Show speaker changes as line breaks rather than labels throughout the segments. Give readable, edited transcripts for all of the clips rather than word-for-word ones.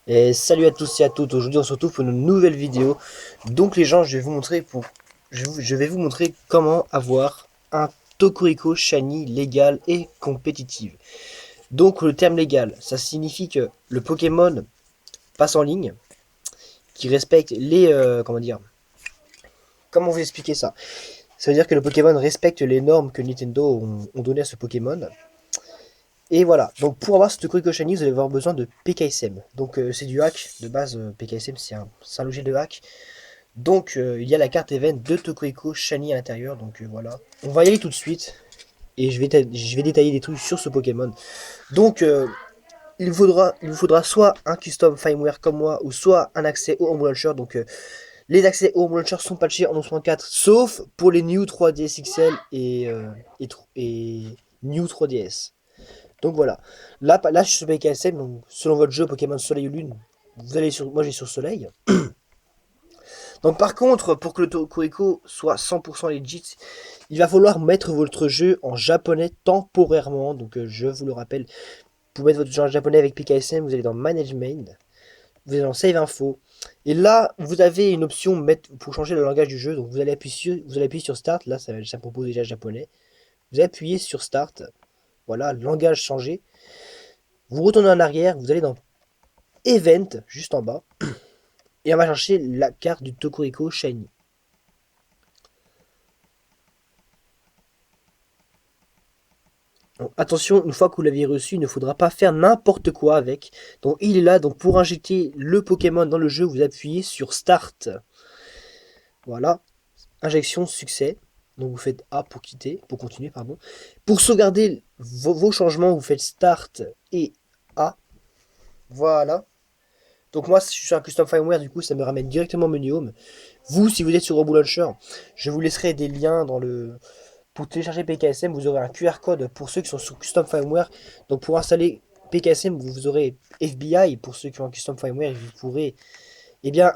Et salut à tous et à toutes, aujourd'hui on se retrouve pour une nouvelle vidéo. Donc les gens, je vais vous montrer comment avoir un Tokurico Shiny légal et compétitif. Donc le terme légal, ça signifie que le Pokémon passe en ligne, qui respecte comment vous expliquer ça? Ça veut dire que le Pokémon respecte les normes que Nintendo ont données à ce Pokémon. Et voilà, donc pour avoir ce Tokurico Shiny, vous allez avoir besoin de PKSM. Donc c'est du hack, de base PKSM c'est un logiciel de hack. Donc il y a la carte event de Tokoeko Shiny à l'intérieur. Donc voilà. On va y aller tout de suite. Et je vais détailler des trucs sur ce Pokémon. Donc il vous faudra soit un custom firmware comme moi, ou soit un accès au Home Launcher. Donc les accès au Home Launcher sont patchés en 11.4, sauf pour les New 3DS XL et New 3DS. Donc voilà. Là je suis sur PKSM, donc selon votre jeu Pokémon Soleil ou Lune, vous allez sur. Moi j'ai sur Soleil. Donc par contre, pour que le Tokoeko soit 100% legit, il va falloir mettre votre jeu en japonais temporairement. Donc je vous le rappelle, pour mettre votre jeu en japonais avec PKSM, vous allez dans Management, vous allez dans Save Info. Et là, vous avez une option pour changer le langage du jeu. Donc vous allez appuyer sur Start. Là, ça me propose déjà japonais. Vous appuyez sur Start. Voilà, langage changé. Vous retournez en arrière, vous allez dans Event, juste en bas. Et on va chercher la carte du Tokoriko Shiny. Donc, attention, une fois que vous l'avez reçu, il ne faudra pas faire n'importe quoi avec. Donc il est là, donc pour injecter le Pokémon dans le jeu, vous appuyez sur Start. Voilà, injection succès. Donc vous faites A pour quitter, pour continuer, pardon. Pour sauvegarder vos changements, vous faites Start et A. Voilà. Donc moi, si je suis un custom firmware, du coup, ça me ramène directement au menu Home. Vous, si vous êtes sur Robo Launcher, je vous laisserai des liens dans le, pour télécharger PKSM, vous aurez un QR code pour ceux qui sont sur Custom Firmware. Donc pour installer PKSM, vous aurez FBI pour ceux qui ont un Custom Firmware. Vous pourrez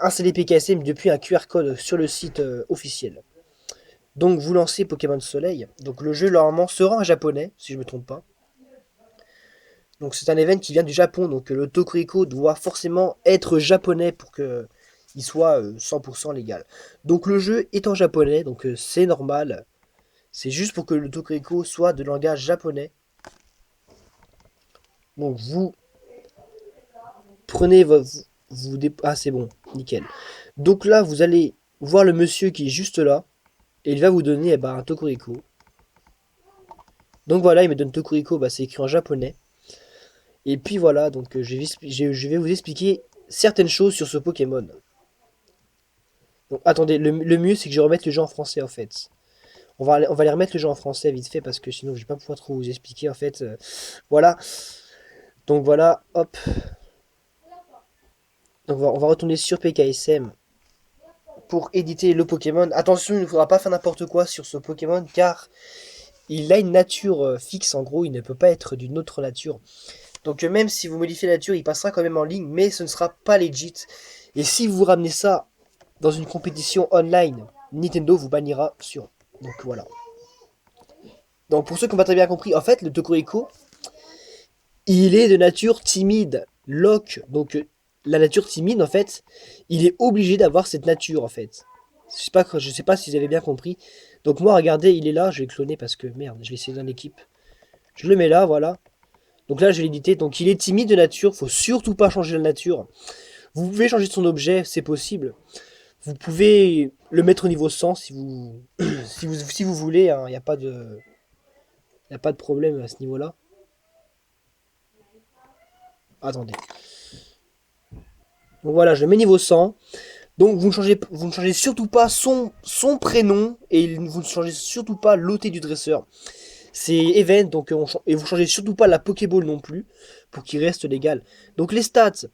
installer PKSM depuis un QR code sur le site officiel. Donc vous lancez Pokémon Soleil. Donc le jeu normalement sera en japonais, si je ne me trompe pas. Donc c'est un event qui vient du Japon. Donc le Tokuriko doit forcément être japonais pour que il soit 100% légal. Donc le jeu est en japonais, donc c'est normal. C'est juste pour que le Tokuriko soit de langage japonais. Donc vous prenez votre. Ah c'est bon, nickel. Donc là, vous allez voir le monsieur qui est juste là. Et il va vous donner un Tokuriko. Donc voilà, il me donne Tokuriko, c'est écrit en japonais. Et puis voilà, donc je vais vous expliquer certaines choses sur ce Pokémon. Donc attendez, le mieux c'est que je remette le jeu en français en fait. On va aller remettre le jeu en français vite fait parce que sinon je vais pas pouvoir trop vous expliquer en fait. Voilà. Donc voilà, hop. Donc on va retourner sur PKSM pour éditer le Pokémon. Attention, il ne faudra pas faire n'importe quoi sur ce Pokémon car il a une nature fixe. En gros, il ne peut pas être d'une autre nature. Donc même si vous modifiez la nature, il passera quand même en ligne, mais ce ne sera pas legit. Et si vous ramenez ça dans une compétition online, Nintendo vous bannira sur. Donc voilà. Donc pour ceux qui n'ont pas très bien compris, en fait, le Tokuriko, il est de nature timide, lock. Donc la nature timide, en fait, il est obligé d'avoir cette nature, en fait. Je sais pas si vous avez bien compris. Donc moi, regardez, il est là. Je vais cloner parce que merde, je vais essayer dans l'équipe. Je le mets là, voilà. Donc là, je vais l'éditer. Donc il est timide de nature. Faut surtout pas changer la nature. Vous pouvez changer son objet, c'est possible. Vous pouvez le mettre au niveau 100 si vous, si vous voulez. Il n'y a pas de, y a pas de problème à ce niveau-là. Attendez. Donc voilà, je le mets niveau 100. Donc vous ne changez surtout pas son prénom et vous ne changez surtout pas l'OT du dresseur. C'est event, donc et vous changez surtout pas la Pokéball non plus pour qu'il reste légal. Donc les stats,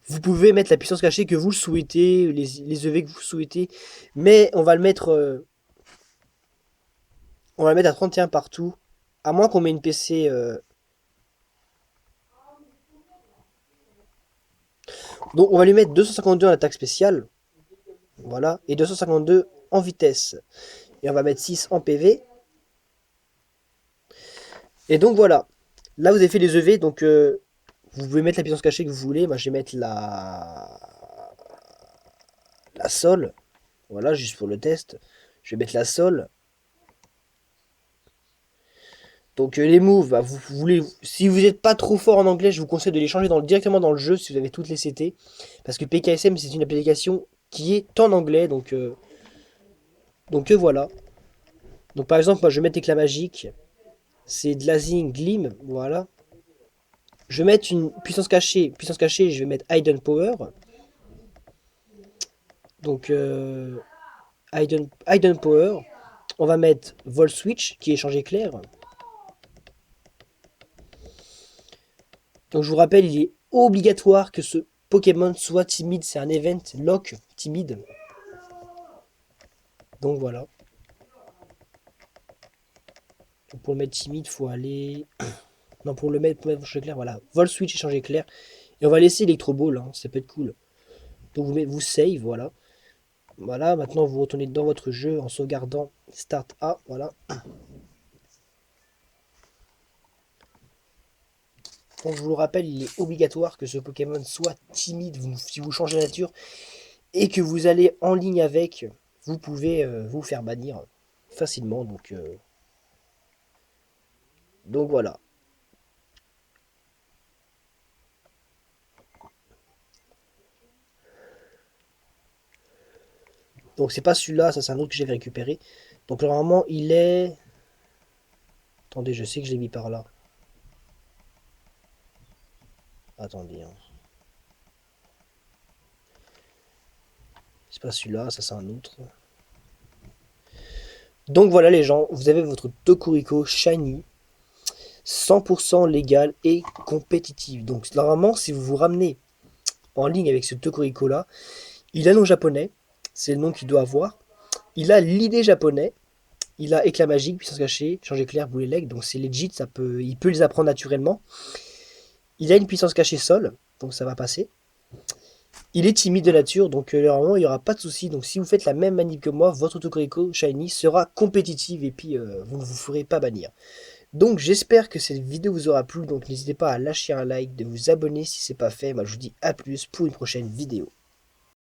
vous pouvez mettre la puissance cachée que vous le souhaitez, les EV que vous souhaitez, mais on va le mettre à 31 partout, à moins qu'on met une PC. Donc on va lui mettre 252 en attaque spéciale, voilà, et 252 en vitesse. Et on va mettre 6 en PV. Et donc voilà. Là vous avez fait les EV, donc Vous pouvez mettre la puissance cachée que vous voulez. Moi, je vais mettre la sol. Voilà, juste pour le test. Je vais mettre la sol. Donc les moves, bah, vous voulez, si vous n'êtes pas trop fort en anglais, je vous conseille de les changer directement dans le jeu si vous avez toutes les CT. Parce que PKSM, c'est une application qui est en anglais. Donc voilà. Donc par exemple, moi je vais mettre éclat magique. C'est de l'Azing Gleam. Voilà. Je vais mettre une puissance cachée. Puissance cachée, je vais mettre Hidden Power. Donc Hidden Power. On va mettre Vol Switch qui est changé clair. Donc je vous rappelle, il est obligatoire que ce Pokémon soit timide. C'est un event lock timide. Donc voilà. Donc pour le mettre timide, il faut aller. Non, pour le mettre changer clair, voilà. Vol Switch et changer clair. Et on va laisser Electro Ball, hein, ça peut être cool. Donc vous save, voilà. Voilà, maintenant vous retournez dans votre jeu en sauvegardant Start A, voilà. Donc je vous le rappelle, il est obligatoire que ce Pokémon soit timide si vous changez la nature et que vous allez en ligne avec, vous pouvez vous faire bannir facilement. Donc voilà. Donc c'est pas celui-là, ça c'est un autre que j'avais récupéré. Donc normalement il est... Attendez, je sais que je l'ai mis par là. Attendez. Hein. C'est pas celui-là, ça c'est un autre. Donc voilà les gens, vous avez votre Toguriko Shiny 100% légal et compétitif. Donc normalement, si vous vous ramenez en ligne avec ce Toguriko là, il a le nom japonais, c'est le nom qu'il doit avoir. Il a l'idée japonais, il a éclat magique, puissance cachée, changer clair, boulet leg, donc c'est legit, il peut les apprendre naturellement. Il a une puissance cachée sol, donc ça va passer. Il est timide de nature, donc normalement il n'y aura pas de souci. Donc si vous faites la même manip que moi, votre Toguriko Shiny sera compétitive et puis vous ne vous ferez pas bannir. Donc j'espère que cette vidéo vous aura plu, donc n'hésitez pas à lâcher un like, de vous abonner si ce n'est pas fait. Moi je vous dis à plus pour une prochaine vidéo.